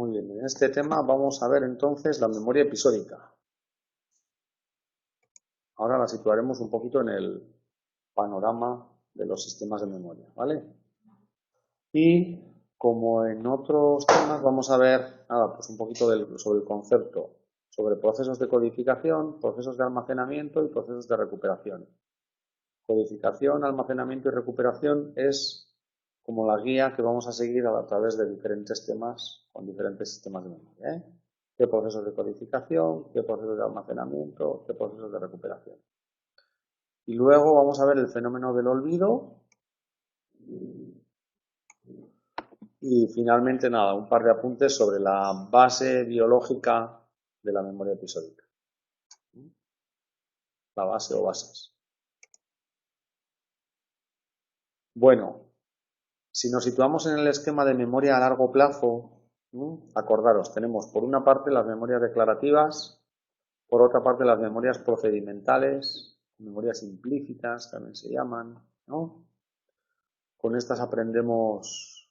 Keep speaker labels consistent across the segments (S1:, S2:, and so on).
S1: Muy bien, en este tema vamos a ver entonces la memoria episódica. Ahora la situaremos un poquito en el panorama de los sistemas de memoria, ¿vale? Y como en otros temas vamos a ver pues un poquito sobre el concepto, sobre procesos de codificación, procesos de almacenamiento y procesos de recuperación. Codificación, almacenamiento y recuperación es como la guía que vamos a seguir a través de diferentes temas con diferentes sistemas de memoria, ¿eh? ¿Qué procesos de codificación? ¿Qué procesos de almacenamiento? ¿Qué procesos de recuperación? Y luego vamos a ver el fenómeno del olvido. Y finalmente, nada, un par de apuntes sobre la base biológica de la memoria episódica. La base o bases. Bueno, si nos situamos en el esquema de memoria a largo plazo, acordaros, tenemos por una parte las memorias declarativas, por otra parte las memorias procedimentales, memorias implícitas también se llaman, ¿no? Con estas aprendemos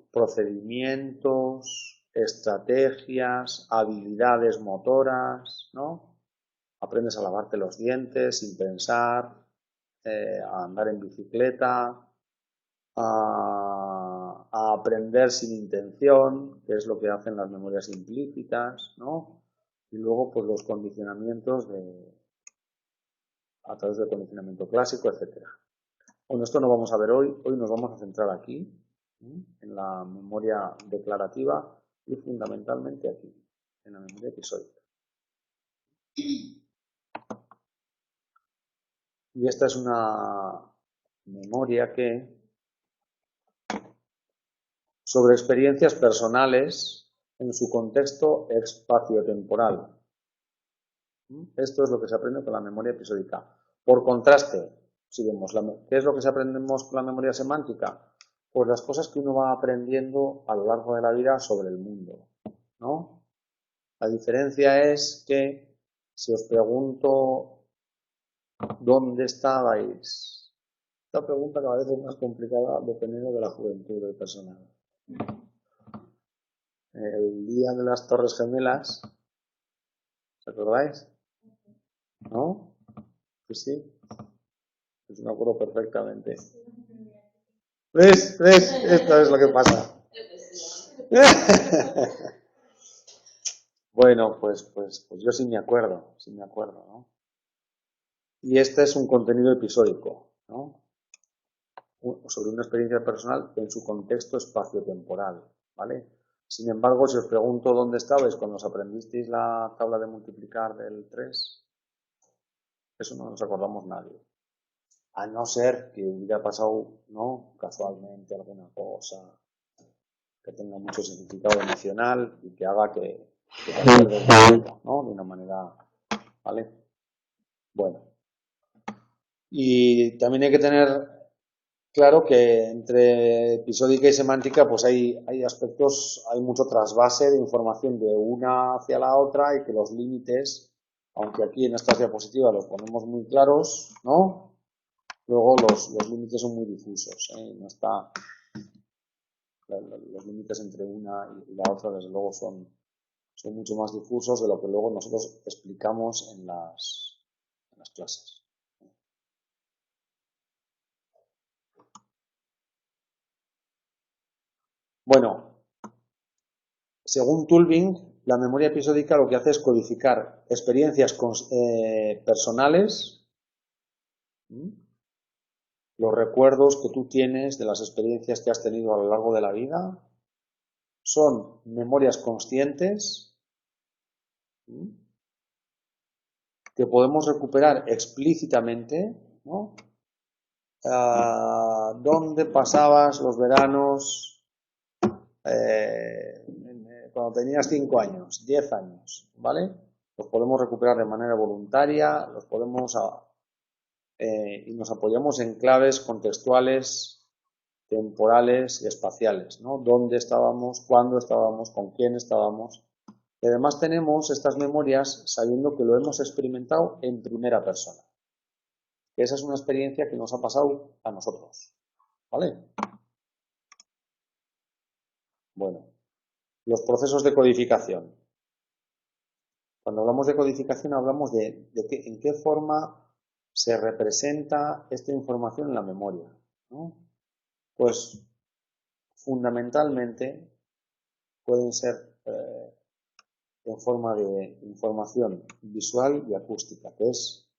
S1: procedimientos, estrategias, habilidades motoras, ¿no? Aprendes a lavarte los dientes sin pensar, a andar en bicicleta, a aprender sin intención, que es lo que hacen las memorias implícitas, ¿no? Y luego, pues los condicionamientos a través del condicionamiento clásico, etcétera. Bueno, esto no vamos a ver hoy nos vamos a centrar aquí, en la memoria declarativa y fundamentalmente aquí, en la memoria episódica. Y esta es una memoria sobre experiencias personales en su contexto espaciotemporal. Esto es lo que se aprende con la memoria episódica. Por contraste, si vemos, ¿qué es lo que se aprendemos con la memoria semántica? Pues las cosas que uno va aprendiendo a lo largo de la vida sobre el mundo, ¿no? La diferencia es que si os pregunto ¿dónde estabais? Esta pregunta cada vez es más complicada dependiendo de la juventud del personal. El día de las Torres Gemelas, ¿os acordáis? ¿No? Pues sí, pues me acuerdo perfectamente. ¿Ves? Esto es lo que pasa. Bueno, pues yo sí me acuerdo, ¿no? Y este es un contenido episódico, ¿no? Sobre una experiencia personal en su contexto espaciotemporal, ¿vale? Sin embargo, si os pregunto dónde estabais cuando os aprendisteis la tabla de multiplicar del 3, eso no nos acordamos nadie. A no ser que hubiera pasado, ¿no?, casualmente alguna cosa que tenga mucho significado emocional y que haga que te acuerdes, ¿no?, de una manera, ¿vale? Bueno. Y también hay que tener claro que entre episódica y semántica pues hay aspectos, hay mucho trasvase de información de una hacia la otra y que los límites, aunque aquí en estas diapositivas los ponemos muy claros, ¿no?, luego los límites son muy difusos, ¿eh? No está, los límites entre una y la otra desde luego son mucho más difusos de lo que luego nosotros explicamos en las clases. Bueno, según Tulving, la memoria episódica lo que hace es codificar experiencias personales, los recuerdos que tú tienes de las experiencias que has tenido a lo largo de la vida, son memorias conscientes que podemos recuperar explícitamente, ¿no? ¿Dónde pasabas los veranos cuando tenías 5 años, 10 años, ¿vale? Los podemos recuperar de manera voluntaria, los podemos y nos apoyamos en claves contextuales, temporales y espaciales, ¿no? ¿Dónde estábamos? ¿Cuándo estábamos? ¿Con quién estábamos? Y además tenemos estas memorias sabiendo que lo hemos experimentado en primera persona. Esa es una experiencia que nos ha pasado a nosotros, ¿vale? Bueno, los procesos de codificación. Cuando hablamos de codificación hablamos de en qué forma se representa esta información en la memoria, ¿no? Pues fundamentalmente pueden ser en forma de información visual y acústica, que es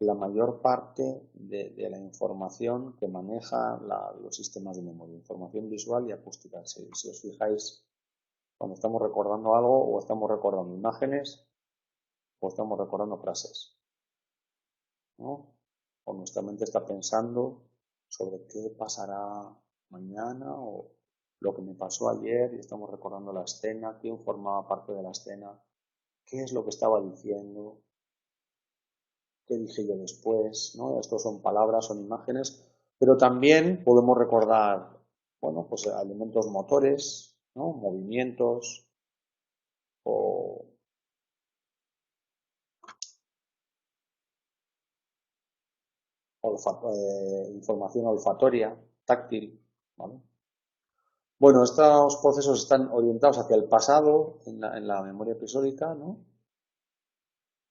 S1: la mayor parte de la información que maneja los sistemas de memoria, información visual y acústica. Si os fijáis, cuando estamos recordando algo, o estamos recordando imágenes, o estamos recordando frases, ¿no? O nuestra mente está pensando sobre qué pasará mañana, o lo que me pasó ayer, y estamos recordando la escena, quién formaba parte de la escena, qué es lo que estaba diciendo, qué dije yo después, ¿no? Estos son palabras, son imágenes, pero también podemos recordar, bueno, pues elementos motores, ¿no? Movimientos, o información olfatoria, táctil, ¿vale? Bueno, estos procesos están orientados hacia el pasado en la memoria episódica, ¿no?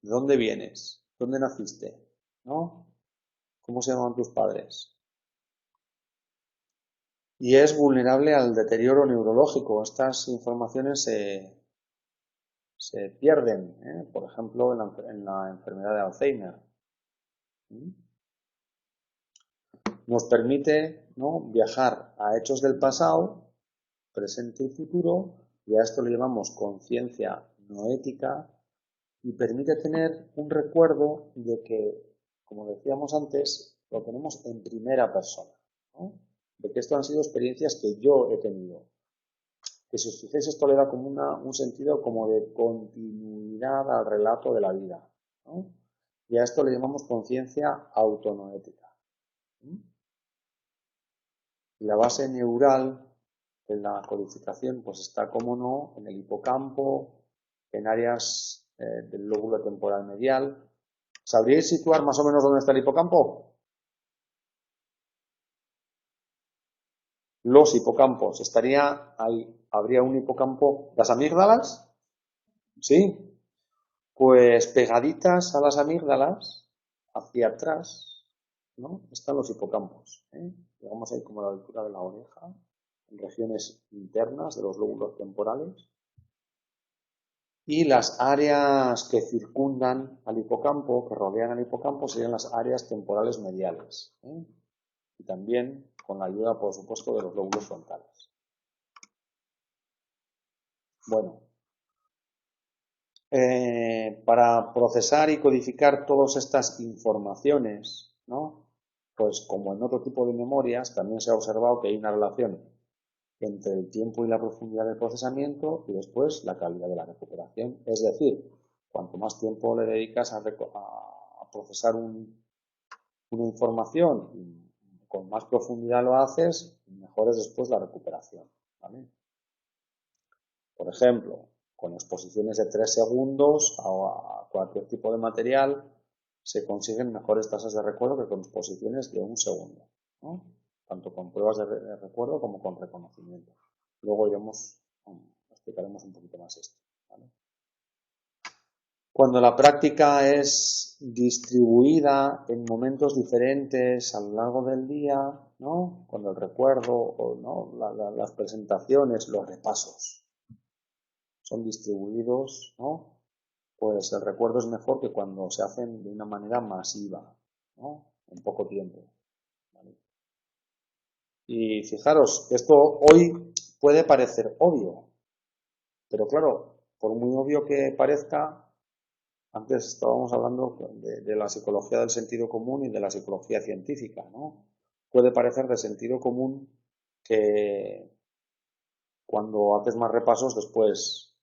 S1: ¿De dónde vienes? ¿Dónde naciste? ¿No? ¿Cómo se llaman tus padres? Y es vulnerable al deterioro neurológico. Estas informaciones se pierden, por ejemplo, en la enfermedad de Alzheimer. Nos permite, ¿no?, viajar a hechos del pasado, presente y futuro, y a esto le llamamos conciencia noética, y permite tener un recuerdo de que, como decíamos antes, lo tenemos en primera persona, ¿no? De que esto han sido experiencias que yo he tenido. Que si os fijáis, esto le da como un sentido como de continuidad al relato de la vida, ¿no? Y a esto le llamamos conciencia autonoética. Y la base neural en la codificación pues está, como no, en el hipocampo, en áreas del lóbulo temporal medial. ¿Sabríais situar más o menos dónde está el hipocampo? Los hipocampos, estaría ahí, habría un hipocampo. ¿Las amígdalas? Sí. Pues pegaditas a las amígdalas, hacia atrás, ¿no?, están los hipocampos, digamos ahí como a la altura de la oreja, en regiones internas de los lóbulos temporales. Y las áreas que circundan al hipocampo, que rodean al hipocampo, serían las áreas temporales mediales, y también con la ayuda, por supuesto, de los lóbulos frontales. Bueno, para procesar y codificar todas estas informaciones, ¿no?, pues como en otro tipo de memorias, también se ha observado que hay una relación entre el tiempo y la profundidad del procesamiento y después la calidad de la recuperación. Es decir, cuanto más tiempo le dedicas a procesar una información y con más profundidad lo haces, mejor es después la recuperación, ¿vale? Por ejemplo, con exposiciones de 3 segundos a cualquier tipo de material se consiguen mejores tasas de recuerdo que con exposiciones de 1 segundo, ¿no?, tanto con pruebas de recuerdo como con reconocimiento. Luego explicaremos un poquito más esto, ¿vale? Cuando la práctica es distribuida en momentos diferentes a lo largo del día, ¿no?, cuando el recuerdo, ¿no?, las presentaciones, los repasos son distribuidos, ¿no?, pues el recuerdo es mejor que cuando se hacen de una manera masiva, ¿no?, en poco tiempo, ¿vale? Y fijaros que esto hoy puede parecer obvio, pero claro, por muy obvio que parezca, antes estábamos hablando de la psicología del sentido común y de la psicología científica, ¿no? Puede parecer de sentido común que cuando haces más repasos después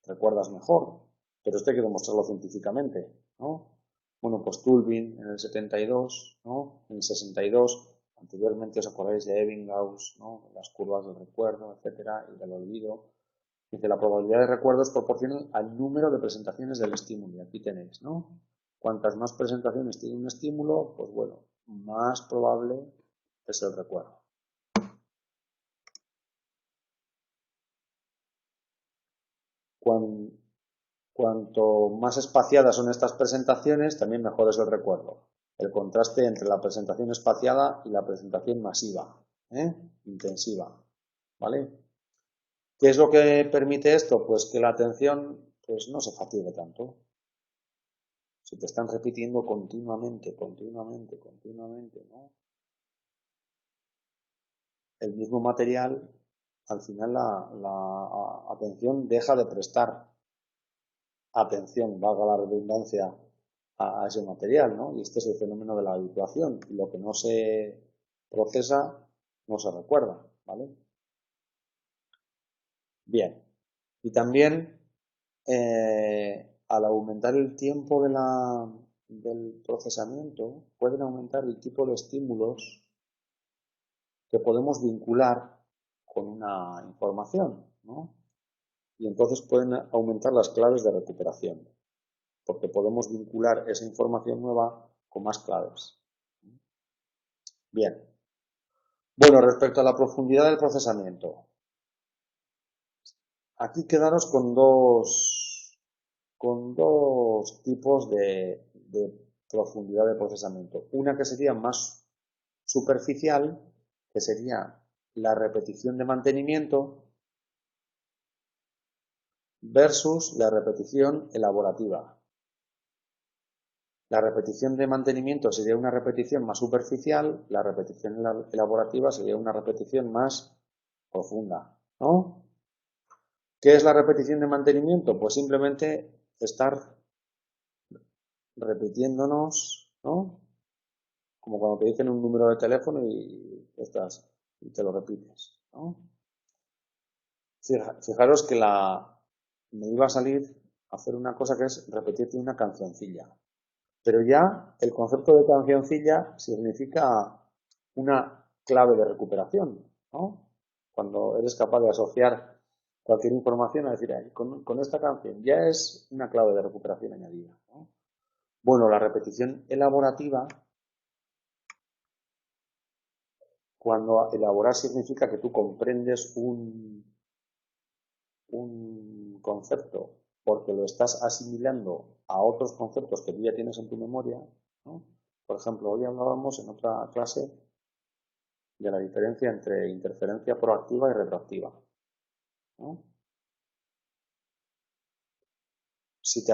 S1: recuerdas mejor, pero esto hay que demostrarlo científicamente, ¿no? Bueno, pues Tulbin en el 72, ¿no?, en el 62, anteriormente os acordáis de Ebbinghaus, ¿no?, las curvas del recuerdo, etcétera, y del olvido. Dice, la probabilidad de recuerdo es proporcional al número de presentaciones del estímulo. Y aquí tenéis, ¿no? Cuantas más presentaciones tiene un estímulo, pues bueno, más probable es el recuerdo. cuanto más espaciadas son estas presentaciones, también mejor es el recuerdo. El contraste entre la presentación espaciada y la presentación masiva, intensiva, ¿vale? ¿Qué es lo que permite esto? Pues que la atención pues, no se fatigue tanto. Si te están repitiendo continuamente, ¿no? El mismo material, al final la atención deja de prestar atención, valga la redundancia, a ese material, ¿no? Y este es el fenómeno de la habituación. Y lo que no se procesa, no se recuerda, ¿vale? Bien. Y también, al aumentar el tiempo del procesamiento, pueden aumentar el tipo de estímulos que podemos vincular con una información, ¿no? Y entonces pueden aumentar las claves de recuperación, porque podemos vincular esa información nueva con más claves. Bien. Bueno, respecto a la profundidad del procesamiento, aquí quedaros con dos tipos de profundidad de procesamiento. Una que sería más superficial, que sería la repetición de mantenimiento, versus la repetición elaborativa. La repetición de mantenimiento sería una repetición más superficial, la repetición elaborativa sería una repetición más profunda, ¿no? ¿Qué es la repetición de mantenimiento? Pues simplemente estar repitiéndonos, ¿no? Como cuando te dicen un número de teléfono y te lo repites, ¿no? Fijaros que me iba a salir a hacer una cosa que es repetirte una cancioncilla. Pero ya el concepto de cancioncilla significa una clave de recuperación, ¿no? Cuando eres capaz de asociar cualquier información a decir, con esta canción ya es una clave de recuperación añadida, ¿no? Bueno, la repetición elaborativa, cuando elaborar significa que tú comprendes un concepto porque lo estás asimilando a otros conceptos que tú ya tienes en tu memoria, ¿no? Por ejemplo, hoy hablábamos en otra clase de la diferencia entre interferencia proactiva y retroactiva, ¿no? Si te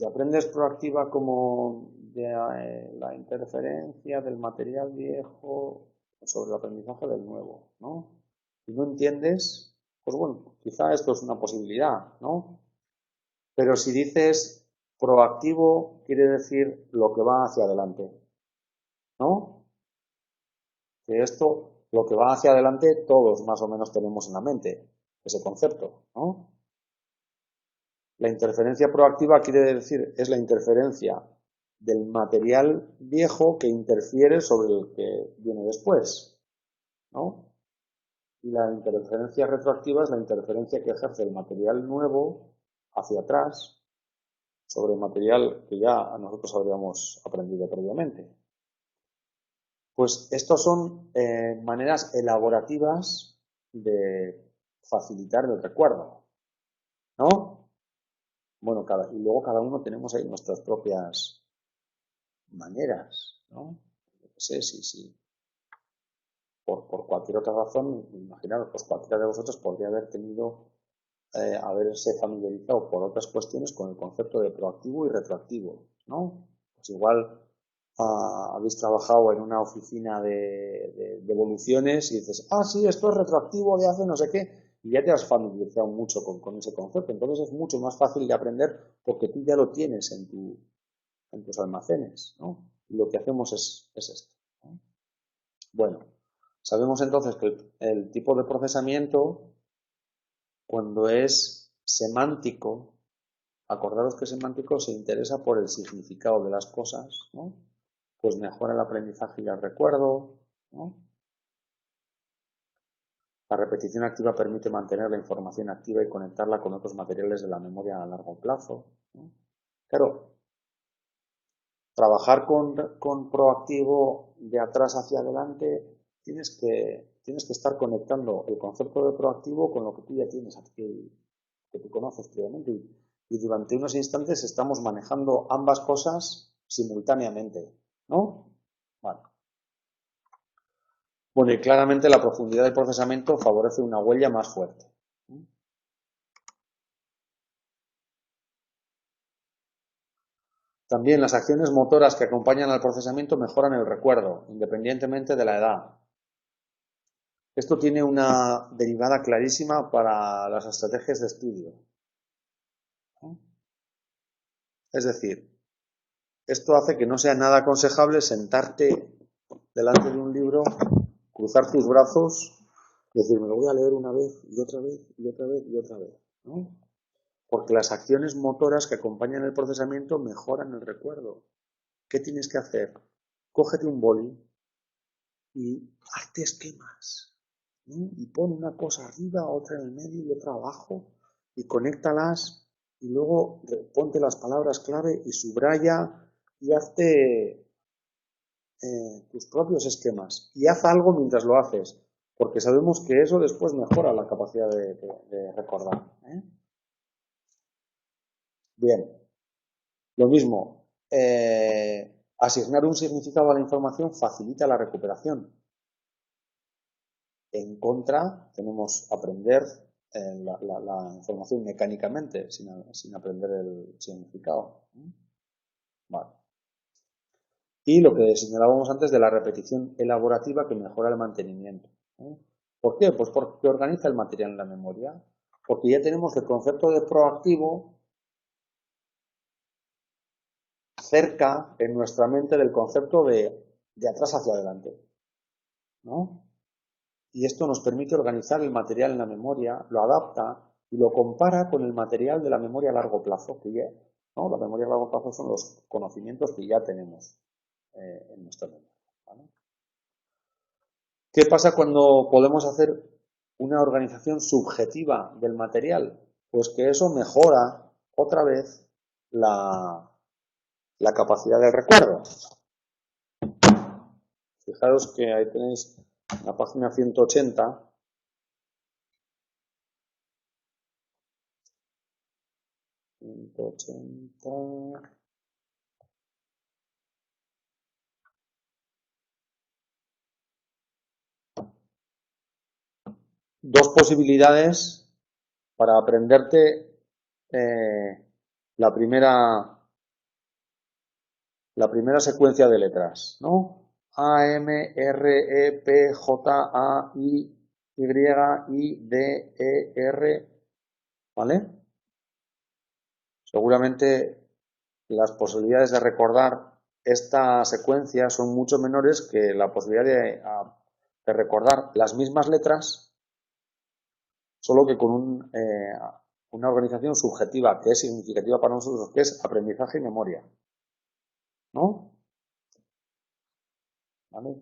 S1: aprendes proactiva como de la interferencia del material viejo sobre el aprendizaje del nuevo, ¿no? Y no entiendes, pues bueno, quizá esto es una posibilidad, ¿no? Pero si dices proactivo, quiere decir lo que va hacia adelante, ¿no? Que esto, lo que va hacia adelante, todos más o menos tenemos en la mente, ese concepto, ¿no? La interferencia proactiva quiere decir, es la interferencia del material viejo que interfiere sobre el que viene después, ¿no? Y la interferencia retroactiva es la interferencia que ejerce el material nuevo hacia atrás sobre el material que ya nosotros habríamos aprendido previamente. Pues estos son maneras elaborativas de facilitar el recuerdo, ¿no? Bueno, y luego cada uno tenemos ahí nuestras propias maneras, ¿no? No sé si por cualquier otra razón, imaginaros, pues cualquiera de vosotros podría haberse familiarizado por otras cuestiones con el concepto de proactivo y retroactivo, ¿no? Pues igual habéis trabajado en una oficina de devoluciones y dices, sí, esto es retroactivo de hace no sé qué, y ya te has familiarizado mucho con ese concepto, entonces es mucho más fácil de aprender porque tú ya lo tienes en tus almacenes, ¿no? Y lo que hacemos es esto, ¿no? Bueno, sabemos entonces que el tipo de procesamiento, cuando es semántico, acordaros que semántico se interesa por el significado de las cosas, ¿no? Pues mejora el aprendizaje y el recuerdo, ¿no? La repetición activa permite mantener la información activa y conectarla con otros materiales de la memoria a largo plazo, ¿no? Claro, trabajar con proactivo de atrás hacia adelante, tienes que estar conectando el concepto de proactivo con lo que tú ya tienes adquirido, que tú conoces previamente, y durante unos instantes estamos manejando ambas cosas simultáneamente, ¿no? Vale. Bueno, y claramente la profundidad del procesamiento favorece una huella más fuerte. También las acciones motoras que acompañan al procesamiento mejoran el recuerdo, independientemente de la edad. Esto tiene una derivada clarísima para las estrategias de estudio. Es decir, esto hace que no sea nada aconsejable sentarte delante de un libro, cruzar tus brazos y decir, me lo voy a leer una vez y otra vez y otra vez y otra vez, ¿no? Porque las acciones motoras que acompañan el procesamiento mejoran el recuerdo. ¿Qué tienes que hacer? Cógete un boli y hazte esquemas, ¿no? Y pon una cosa arriba, otra en el medio y otra abajo y conéctalas y luego ponte las palabras clave y subraya y hazte tus propios esquemas y haz algo mientras lo haces, porque sabemos que eso después mejora la capacidad de recordar. Bien, lo mismo, asignar un significado a la información facilita la recuperación. En contra, tenemos aprender la información mecánicamente, sin aprender el significado. Vale. Y lo que señalábamos antes de la repetición elaborativa que mejora el mantenimiento. ¿Por qué? Pues porque organiza el material en la memoria. Porque ya tenemos el concepto de proactivo cerca en nuestra mente del concepto de atrás hacia adelante, ¿no? Y esto nos permite organizar el material en la memoria, lo adapta y lo compara con el material de la memoria a largo plazo, que ya, ¿no? La memoria a largo plazo son los conocimientos que ya tenemos en nuestra memoria, ¿vale? ¿Qué pasa cuando podemos hacer una organización subjetiva del material? Pues que eso mejora otra vez la capacidad del recuerdo. Fijaros que ahí tenéis la página 180. Dos posibilidades para aprenderte la primera secuencia de letras, ¿no? A, M, R, E, P, J, A, I, Y, D, E, R, ¿vale? Seguramente las posibilidades de recordar esta secuencia son mucho menores que la posibilidad de recordar las mismas letras, solo que con una organización subjetiva que es significativa para nosotros, que es aprendizaje y memoria, ¿no? ¿Vale?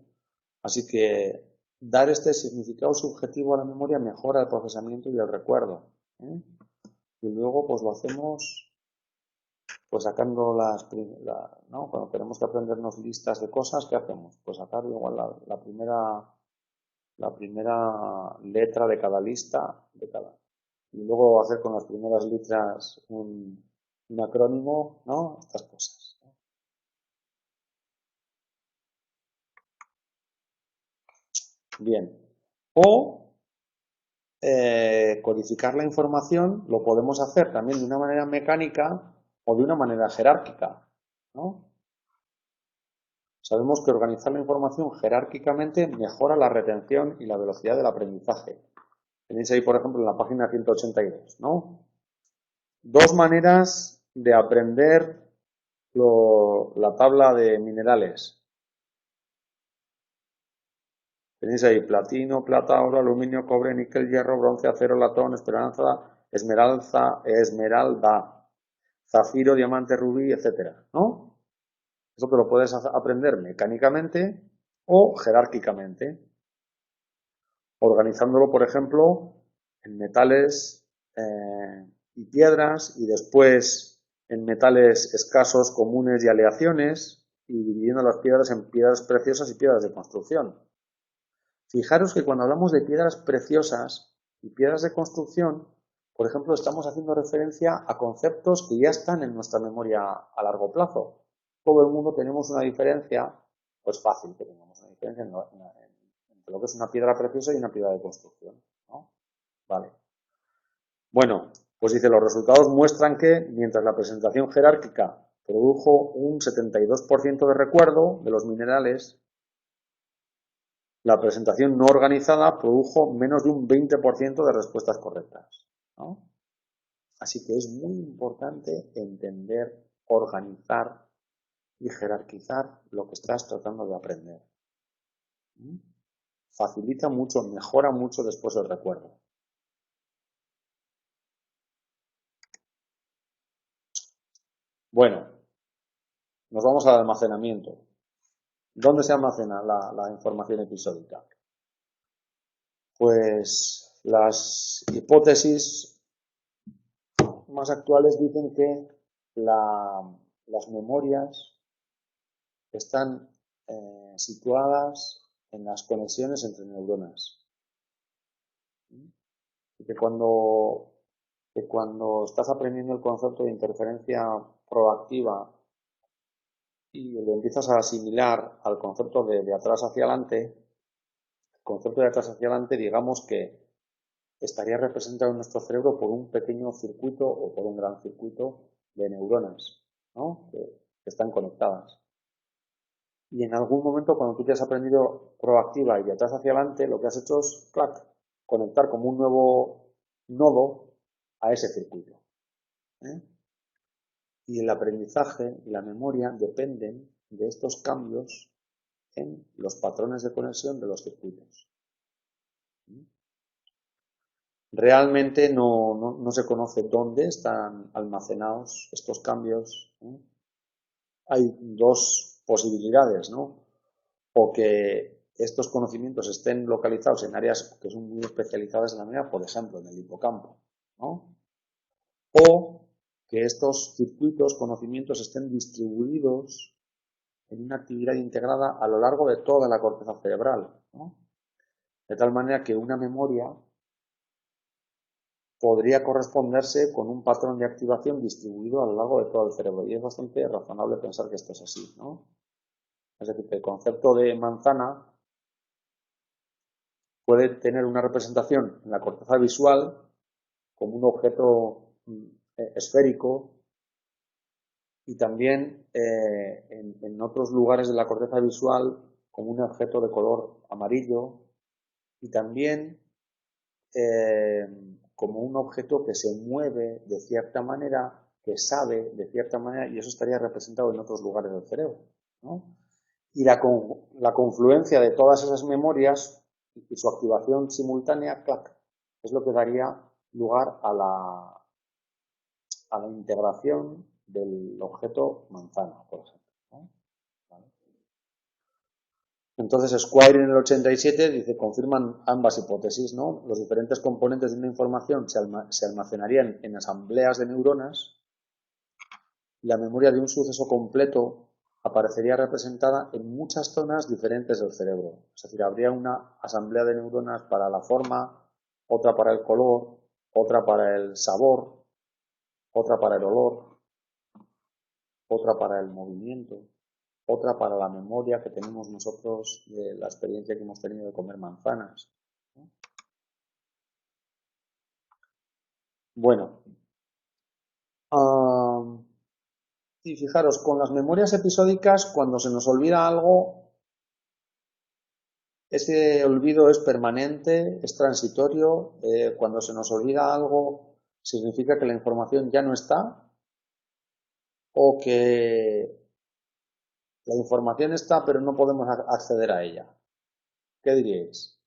S1: Así que dar este significado subjetivo a la memoria mejora el procesamiento y el recuerdo, ¿eh? Y luego pues lo hacemos pues sacando ¿no? Cuando tenemos que aprendernos listas de cosas, ¿qué hacemos? Pues sacar igual la primera letra de cada lista, y luego hacer con las primeras letras un acrónimo, ¿no? Estas cosas. Bien. O codificar la información lo podemos hacer también de una manera mecánica o de una manera jerárquica, ¿no? Sabemos que organizar la información jerárquicamente mejora la retención y la velocidad del aprendizaje. Tenéis ahí, por ejemplo, en la página 182, ¿no? Dos maneras de aprender la tabla de minerales. Tenéis ahí platino, plata, oro, aluminio, cobre, níquel, hierro, bronce, acero, latón, esmeralda, zafiro, diamante, rubí, etcétera, ¿no? Eso te lo puedes aprender mecánicamente o jerárquicamente, organizándolo, por ejemplo, en metales y piedras, y después en metales escasos, comunes y aleaciones, y dividiendo las piedras en piedras preciosas y piedras de construcción. Fijaros que cuando hablamos de piedras preciosas y piedras de construcción, por ejemplo, estamos haciendo referencia a conceptos que ya están en nuestra memoria a largo plazo. Todo el mundo tenemos una diferencia, pues fácil que tengamos una diferencia entre lo que es una piedra preciosa y una piedra de construcción, ¿no? Vale. Bueno, pues dice, los resultados muestran que, mientras la presentación jerárquica produjo un 72% de recuerdo de los minerales, la presentación no organizada produjo menos de un 20% de respuestas correctas, ¿no? Así que es muy importante entender, organizar y jerarquizar lo que estás tratando de aprender. Facilita mucho, mejora mucho después el recuerdo. Bueno, nos vamos al almacenamiento. ¿Dónde se almacena la información episódica? Pues las hipótesis más actuales dicen que las memorias están situadas en las conexiones entre neuronas. Y que cuando estás aprendiendo el concepto de interferencia proactiva y lo empiezas a asimilar al concepto de atrás hacia adelante, el concepto de atrás hacia adelante, digamos que estaría representado en nuestro cerebro por un pequeño circuito o por un gran circuito de neuronas, ¿no? que están conectadas. Y en algún momento, cuando tú te has aprendido proactiva y de atrás hacia adelante, lo que has hecho es, clac, conectar como un nuevo nodo a ese circuito. Y el aprendizaje y la memoria dependen de estos cambios en los patrones de conexión de los circuitos. Realmente no se conoce dónde están almacenados estos cambios. Hay dos posibilidades, ¿no? O que estos conocimientos estén localizados en áreas que son muy especializadas en la memoria, por ejemplo, en el hipocampo, ¿no? O que estos circuitos, conocimientos, estén distribuidos en una actividad integrada a lo largo de toda la corteza cerebral, ¿no? De tal manera que una memoria podría corresponderse con un patrón de activación distribuido a lo largo de todo el cerebro. Y es bastante razonable pensar que esto es así, ¿no? Es decir, que el concepto de manzana puede tener una representación en la corteza visual como un objeto esférico y también en otros lugares de la corteza visual como un objeto de color amarillo y también como un objeto que se mueve de cierta manera, que sabe de cierta manera, y eso estaría representado en otros lugares del cerebro, ¿no? Y la confluencia de todas esas memorias y su activación simultánea, clac, es lo que daría lugar a la integración del objeto manzana, por ejemplo, ¿no? ¿Vale? Entonces, Squire en el 87 dice, confirman ambas hipótesis, ¿no? Los diferentes componentes de una información se almacenarían en asambleas de neuronas y la memoria de un suceso completo aparecería representada en muchas zonas diferentes del cerebro. Es decir, habría una asamblea de neuronas para la forma, otra para el color, otra para el sabor, otra para el olor, otra para el movimiento, otra para la memoria que tenemos nosotros de la experiencia que hemos tenido de comer manzanas. Bueno, y fijaros, con las memorias episódicas, cuando se nos olvida algo, ese olvido es permanente, es transitorio. Cuando se nos olvida algo, significa que la información ya no está o que la información está pero no podemos acceder a ella. ¿Qué diríais?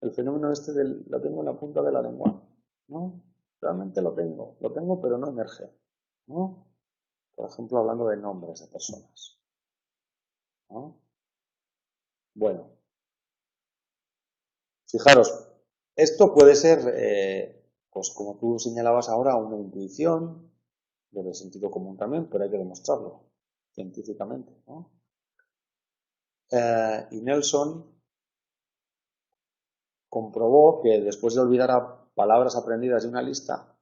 S1: El fenómeno este lo tengo en la punta de la lengua, ¿no? Realmente lo tengo pero no emerge, ¿no? Por ejemplo, hablando de nombres de personas, ¿no? Bueno, fijaros, esto puede ser, pues como tú señalabas ahora, una intuición, de sentido común también, pero hay que demostrarlo científicamente, ¿no? Y Nelson comprobó que después de olvidar palabras aprendidas de una lista,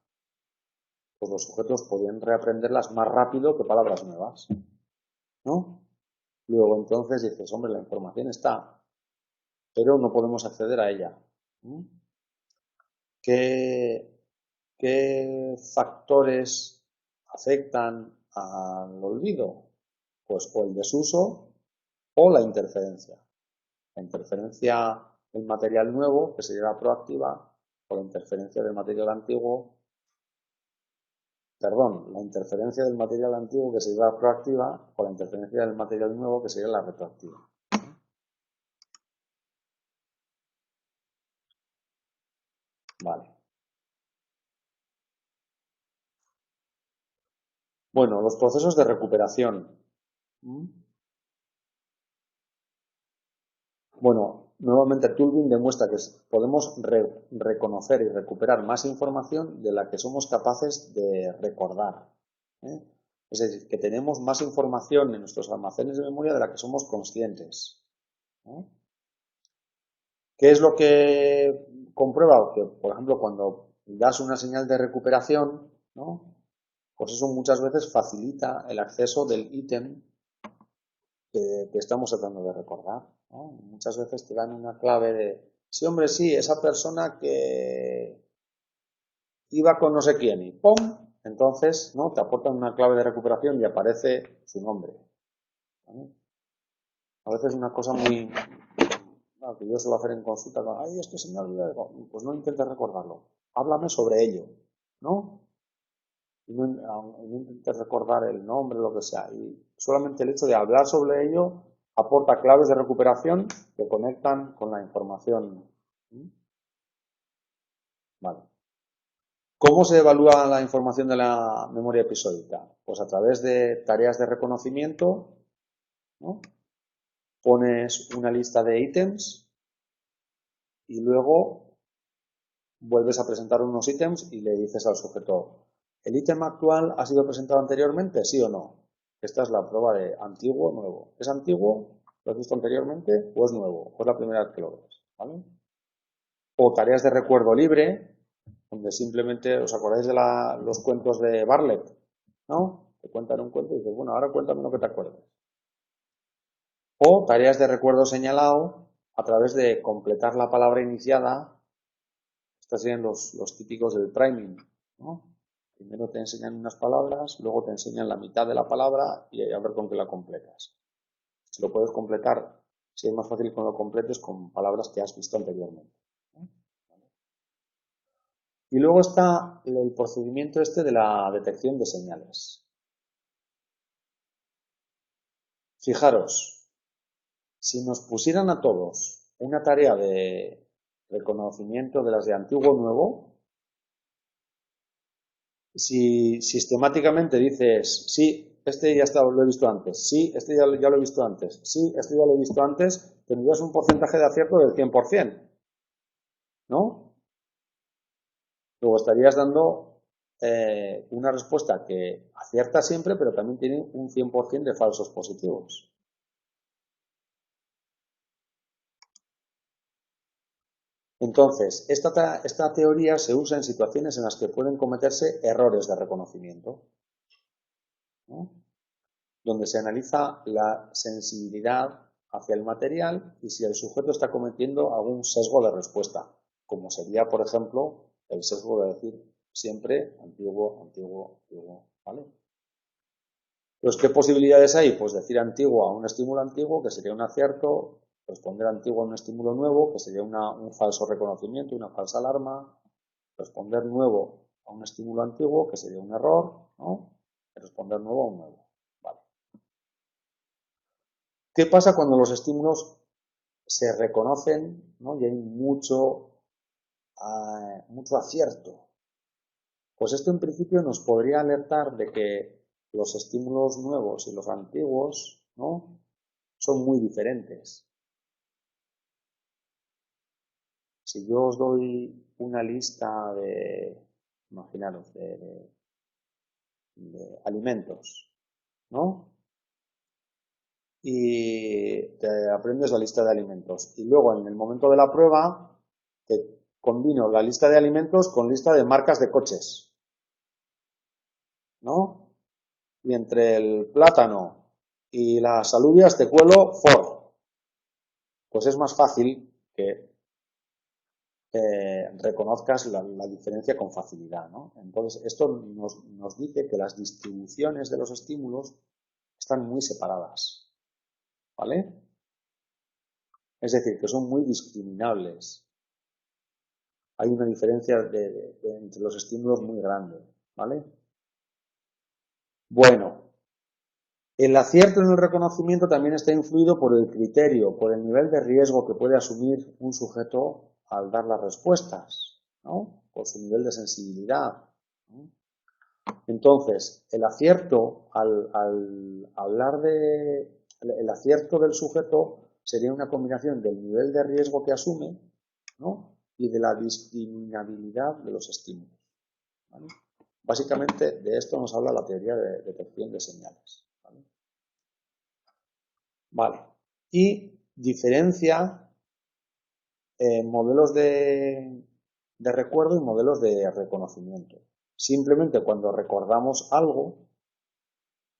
S1: pues los sujetos podían reaprenderlas más rápido que palabras nuevas, ¿no? Luego entonces dices, hombre, la información está, pero no podemos acceder a ella. ¿Qué factores afectan al olvido? Pues o el desuso o la interferencia. La interferencia del material nuevo, que sería la proactiva, o la interferencia del material antiguo, la interferencia del material antiguo, que sería la proactiva, o la interferencia del material nuevo, que sería la retroactiva. Vale. Bueno, los procesos de recuperación. Bueno, nuevamente Turing demuestra que podemos reconocer y recuperar más información de la que somos capaces de recordar. Es decir, que tenemos más información en nuestros almacenes de memoria de la que somos conscientes. ¿Qué es lo que comprueba? Que, por ejemplo, cuando das una señal de recuperación, pues eso muchas veces facilita el acceso del ítem que estamos tratando de recordar. Muchas veces te dan una clave de, sí, hombre, sí, esa persona que iba con no sé quién y ¡pum! Entonces, te aportan una clave de recuperación y aparece su nombre. A veces es una cosa muy... que yo suelo hacer en consulta, ay, es que se me olvida, pues no intentes recordarlo, háblame sobre ello, ¿no? Y no intentes recordar el nombre, lo que sea. Y solamente el hecho de hablar sobre ello aporta claves de recuperación que conectan con la información. Vale. ¿Cómo se evalúa la información de la memoria episódica? Pues a través de tareas de reconocimiento, ¿no? Pones una lista de ítems y luego vuelves a presentar unos ítems y le dices al sujeto, ¿el ítem actual ha sido presentado anteriormente? ¿Sí o no? Esta es la prueba de antiguo o nuevo. ¿Es antiguo? ¿Lo has visto anteriormente? ¿O es nuevo? ¿O es la primera vez que lo ves? ¿Vale? O tareas de recuerdo libre, donde simplemente os acordáis de los cuentos de Bartlett, ¿no? Te cuentan un cuento y dices, bueno, ahora cuéntame lo que te acuerdes. O tareas de recuerdo señalado a través de completar la palabra iniciada. Estos serían los típicos del priming, ¿no? Primero te enseñan unas palabras, luego te enseñan la mitad de la palabra y a ver con qué la completas. Si lo puedes completar, si es más fácil que lo completes con palabras que has visto anteriormente. Y luego está el procedimiento de la detección de señales. Fijaros, si nos pusieran a todos una tarea de reconocimiento de las de antiguo o nuevo, si sistemáticamente dices, sí, este ya lo he visto antes, sí, este ya lo he visto antes, sí, este ya lo he visto antes, tendrías un porcentaje de acierto del 100%, ¿no? Luego estarías dando una respuesta que acierta siempre, pero también tiene un 100% de falsos positivos. Entonces, esta teoría se usa en situaciones en las que pueden cometerse errores de reconocimiento, ¿no? Donde se analiza la sensibilidad hacia el material y si el sujeto está cometiendo algún sesgo de respuesta, como sería, por ejemplo, el sesgo de decir siempre antiguo, antiguo, antiguo, ¿vale? Pues, ¿qué posibilidades hay? Pues decir antiguo a un estímulo antiguo, que sería un acierto, responder antiguo a un estímulo nuevo, que sería un falso reconocimiento, una falsa alarma, responder nuevo a un estímulo antiguo, que sería un error, ¿no? Responder nuevo a un nuevo. Vale. ¿Qué pasa cuando los estímulos se reconocen, ¿no? Y hay mucho acierto? Pues esto en principio nos podría alertar de que los estímulos nuevos y los antiguos, ¿no? Son muy diferentes. Si yo os doy una lista imaginaros, de alimentos, ¿no? y te aprendes la lista de alimentos. Y luego en el momento de la prueba te combino la lista de alimentos con lista de marcas de coches, ¿no? Y entre el plátano y las alubias te cuelo Ford. Pues es más fácil que reconozcas la diferencia con facilidad, ¿no? Entonces, esto nos dice que las distribuciones de los estímulos están muy separadas, ¿vale? Es decir, que son muy discriminables. Hay una diferencia entre los estímulos muy grande, ¿vale? Bueno, el acierto en el reconocimiento también está influido por el criterio, por el nivel de riesgo que puede asumir un sujeto al dar las respuestas, ¿no? Por su nivel de sensibilidad, ¿no? Entonces, el acierto, al hablar el acierto del sujeto sería una combinación del nivel de riesgo que asume, ¿no? Y de la discriminabilidad de los estímulos, ¿vale? Básicamente de esto nos habla la teoría de detección de señales, ¿vale? Vale. Y diferencia modelos de recuerdo y modelos de reconocimiento. Simplemente cuando recordamos algo,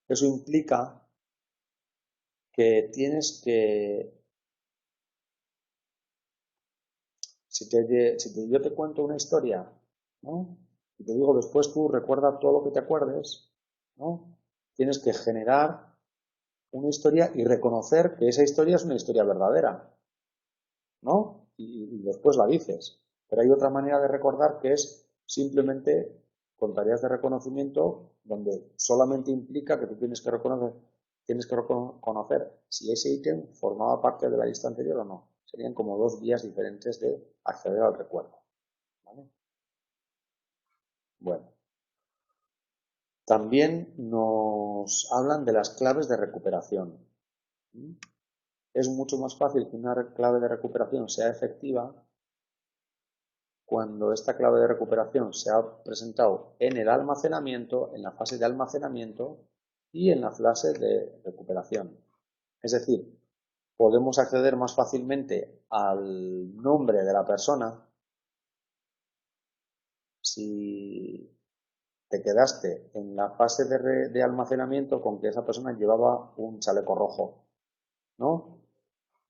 S1: eso implica que tienes que, yo te cuento una historia, ¿no? Y te digo después tú recuerda todo lo que te acuerdes, ¿no? Tienes que generar una historia y reconocer que esa historia es una historia verdadera, ¿no? Y después la dices. Pero hay otra manera de recordar que es simplemente con tareas de reconocimiento donde solamente implica que tú tienes que reconocer si ese ítem formaba parte de la lista anterior o no. Serían como dos vías diferentes de acceder al recuerdo, ¿vale? Bueno, también nos hablan de las claves de recuperación. Es mucho más fácil que una clave de recuperación sea efectiva cuando esta clave de recuperación se ha presentado en el almacenamiento, en la fase de almacenamiento y en la fase de recuperación. Es decir, podemos acceder más fácilmente al nombre de la persona si te quedaste en la fase de almacenamiento con que esa persona llevaba un chaleco rojo, ¿no?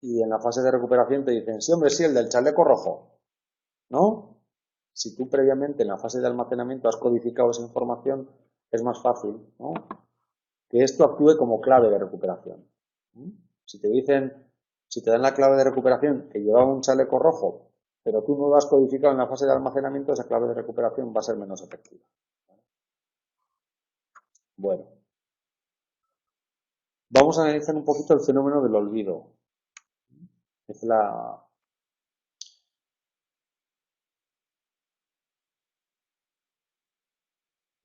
S1: Y en la fase de recuperación te dicen, sí, hombre, sí, el del chaleco rojo, ¿no? Si tú previamente en la fase de almacenamiento has codificado esa información, es más fácil, ¿no?, que esto actúe como clave de recuperación. Si te dicen, si te dan la clave de recuperación que llevaba un chaleco rojo, pero tú no lo has codificado en la fase de almacenamiento, esa clave de recuperación va a ser menos efectiva. Bueno, vamos a analizar un poquito el fenómeno del olvido. Es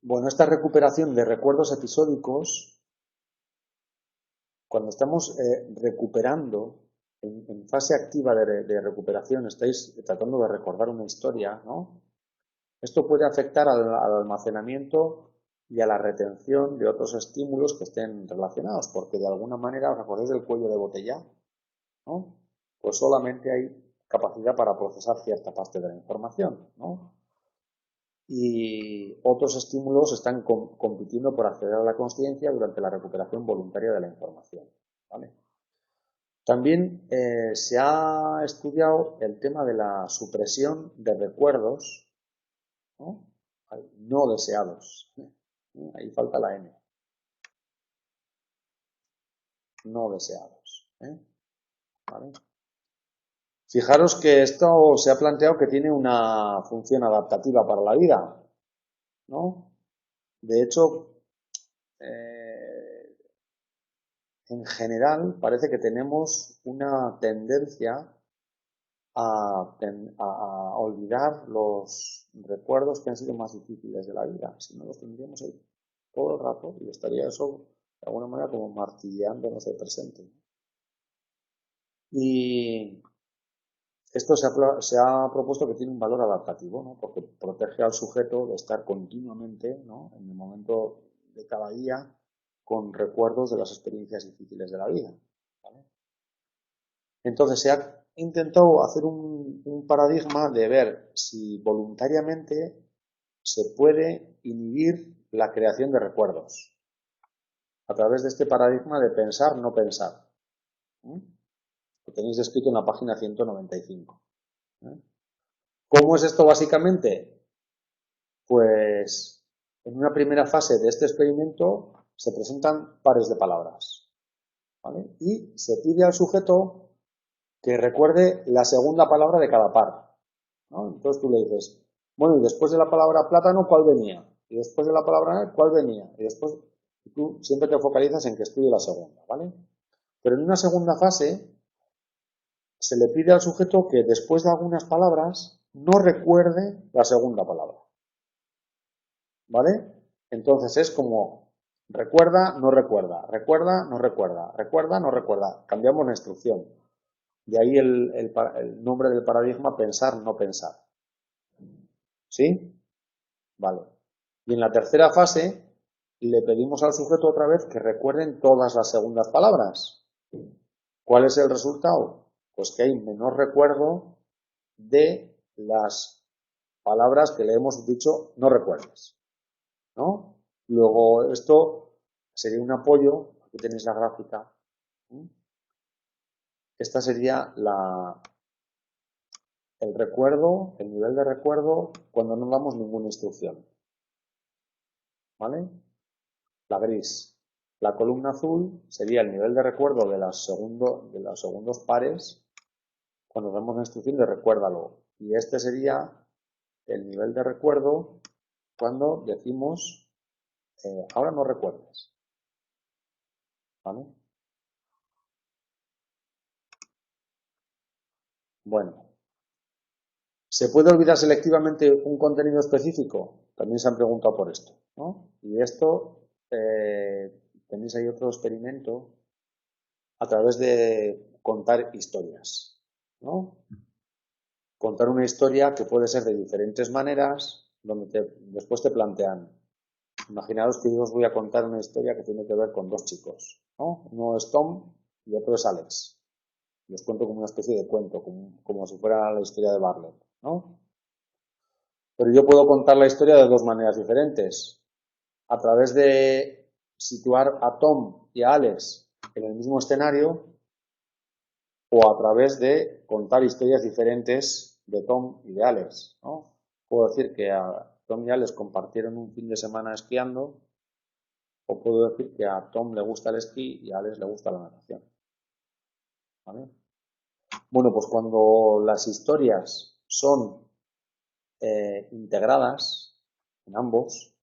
S1: Bueno, esta recuperación de recuerdos episódicos, cuando estamos recuperando, en fase activa de recuperación, estáis tratando de recordar una historia, ¿no? Esto puede afectar al almacenamiento y a la retención de otros estímulos que estén relacionados, porque de alguna manera, ¿os acordáis del cuello de botella?, ¿no? Pues solamente hay capacidad para procesar cierta parte de la información, ¿no? Y otros estímulos están compitiendo por acceder a la consciencia durante la recuperación voluntaria de la información, ¿vale? También se ha estudiado el tema de la supresión de recuerdos, ¿no?, no deseados. Ahí falta la N. No deseados, ¿vale? Fijaros que esto se ha planteado que tiene una función adaptativa para la vida, ¿no? De hecho, en general parece que tenemos una tendencia a olvidar los recuerdos que han sido más difíciles de la vida. Si no, los tendríamos ahí todo el rato y estaría eso de alguna manera como martilleándonos el presente. Y esto se ha propuesto que tiene un valor adaptativo, ¿no?, porque protege al sujeto de estar continuamente, ¿no?, en el momento de cada día con recuerdos de las experiencias difíciles de la vida. Entonces se ha intentado hacer un paradigma de ver si voluntariamente se puede inhibir la creación de recuerdos a través de este paradigma de pensar, no pensar. Lo tenéis descrito en la página 195. ¿Cómo es esto básicamente? Pues en una primera fase de este experimento se presentan pares de palabras, ¿vale? Y se pide al sujeto que recuerde la segunda palabra de cada par, ¿no? Entonces tú le dices, bueno, y después de la palabra plátano, ¿cuál venía? Y después de la palabra ¿cuál venía? Y después tú siempre te focalizas en que estudie la segunda, ¿vale? Pero en una segunda fase se le pide al sujeto que después de algunas palabras no recuerde la segunda palabra, ¿vale? Entonces es como recuerda, no recuerda, recuerda, no recuerda, recuerda, no recuerda. Cambiamos la instrucción. De ahí el nombre del paradigma pensar, no pensar. ¿Sí? Vale. Y en la tercera fase le pedimos al sujeto otra vez que recuerden todas las segundas palabras. ¿Cuál es el resultado? Pues que hay menor recuerdo de las palabras que le hemos dicho no recuerdes, ¿no? Luego esto sería un apoyo, aquí tenéis la gráfica. Esta sería el recuerdo, el nivel de recuerdo cuando no damos ninguna instrucción, ¿vale? La gris. La columna azul sería el nivel de recuerdo de los segundos pares cuando damos la instrucción de recuérdalo. Y este sería el nivel de recuerdo cuando decimos ahora no recuerdes, ¿vale? Bueno, ¿se puede olvidar selectivamente un contenido específico? También se han preguntado por esto, ¿no? Y esto, tenéis ahí otro experimento a través de contar historias, ¿no? Contar una historia que puede ser de diferentes maneras, donde después te plantean, imaginaos que yo os voy a contar una historia que tiene que ver con dos chicos, ¿no? Uno es Tom y otro es Alex. Les cuento como una especie de cuento, como si fuera la historia de Bartlett, ¿no? Pero yo puedo contar la historia de dos maneras diferentes. A través de situar a Tom y a Alex en el mismo escenario o a través de contar historias diferentes de Tom y de Alex, ¿no? Puedo decir que a Tom y Alex compartieron un fin de semana esquiando o puedo decir que a Tom le gusta el esquí y a Alex le gusta la natación, ¿vale? Bueno, pues cuando las historias son integradas en ambos,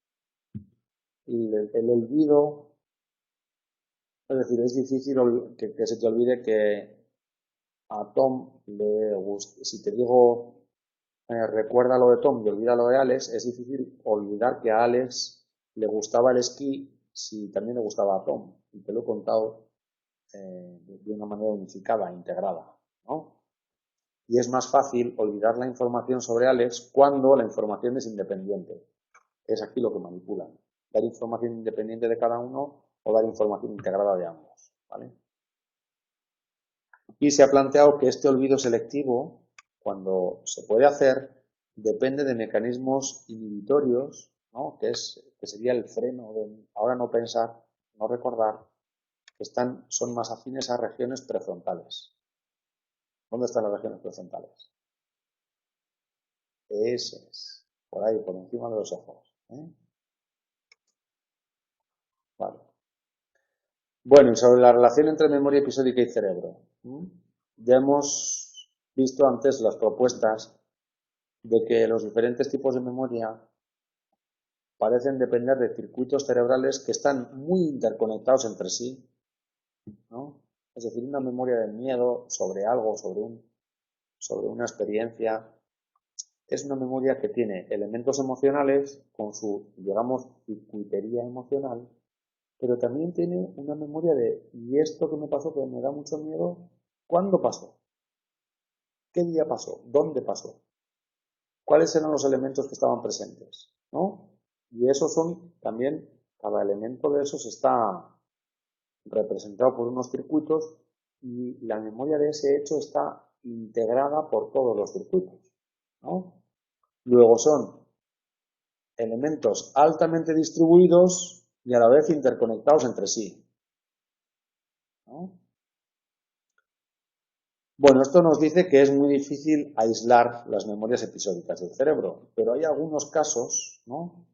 S1: el olvido, es decir, es difícil que se te olvide que a Tom le gusta, si te digo recuerda lo de Tom y olvida lo de Alex, es difícil olvidar que a Alex le gustaba el esquí si también le gustaba a Tom. Y te lo he contado de una manera unificada, integrada, ¿no? Y es más fácil olvidar la información sobre Alex cuando la información es independiente. Es aquí lo que manipulan. Dar información independiente de cada uno o dar información integrada de ambos, ¿vale? Y se ha planteado que este olvido selectivo, cuando se puede hacer, depende de mecanismos inhibitorios, ¿no? que sería el freno de ahora no pensar, no recordar, que son más afines a regiones prefrontales. ¿Dónde están las regiones prefrontales? Ese es, por ahí, por encima de los ojos. Vale. Bueno, y sobre la relación entre memoria episódica y cerebro. Ya hemos visto antes las propuestas de que los diferentes tipos de memoria parecen depender de circuitos cerebrales que están muy interconectados entre sí, ¿no? Es decir, una memoria del miedo sobre algo, sobre una experiencia, es una memoria que tiene elementos emocionales con su, digamos, circuitería emocional, pero también tiene una memoria de, ¿y esto que me pasó que me da mucho miedo? ¿Cuándo pasó? ¿Qué día pasó? ¿Dónde pasó? ¿Cuáles eran los elementos que estaban presentes? ¿No? Y esos son también, cada elemento de esos está representado por unos circuitos y la memoria de ese hecho está integrada por todos los circuitos, ¿no? Luego son elementos altamente distribuidos y a la vez interconectados entre sí, ¿no? Bueno, esto nos dice que es muy difícil aislar las memorias episódicas del cerebro, pero hay algunos casos, ¿no?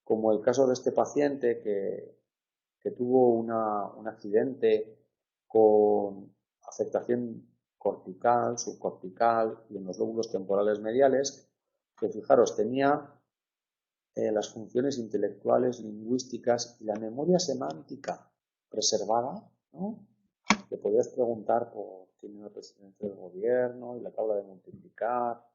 S1: Como el caso de este paciente que tuvo un accidente con afectación cortical, subcortical y en los lóbulos temporales mediales, que fijaros, tenía las funciones intelectuales, lingüísticas y la memoria semántica preservada, ¿no? Te podías preguntar por quién era el presidente del gobierno y la tabla de multiplicar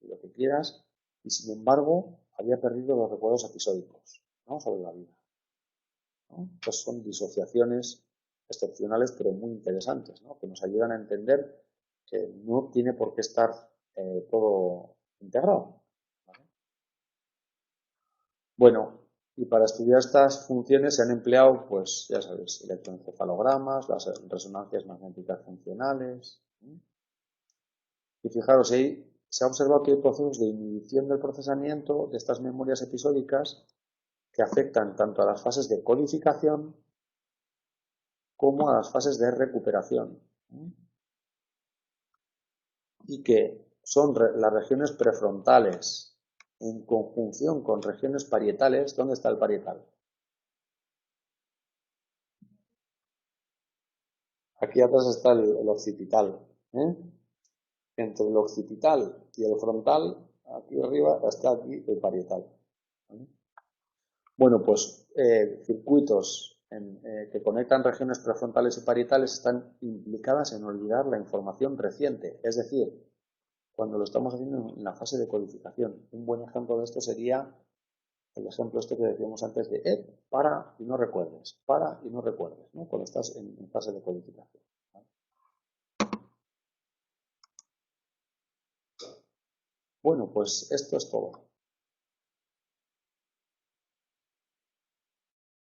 S1: y lo que quieras, y sin embargo había perdido los recuerdos episódicos, ¿no? Sobre la vida, ¿no? Pues son disociaciones excepcionales pero muy interesantes, ¿no? Que nos ayudan a entender que no tiene por qué estar todo integrado, ¿vale? Bueno, y para estudiar estas funciones se han empleado, pues ya sabéis, electroencefalogramas, las resonancias magnéticas funcionales. Y fijaros, ahí se ha observado que hay procesos de inhibición del procesamiento de estas memorias episódicas que afectan tanto a las fases de codificación como a las fases de recuperación. Y que son las regiones prefrontales en conjunción con regiones parietales. ¿Dónde está el parietal? Aquí atrás está el occipital, ¿eh? Entre el occipital y el frontal, aquí arriba, está aquí el parietal, ¿vale? Bueno, pues circuitos que conectan regiones prefrontales y parietales están implicadas en olvidar la información reciente, es decir, cuando lo estamos haciendo en la fase de codificación. Un buen ejemplo de esto sería el ejemplo este que decíamos antes de para y no recuerdes, ¿no? Cuando estás en fase de codificación, ¿vale? Bueno, pues esto es todo.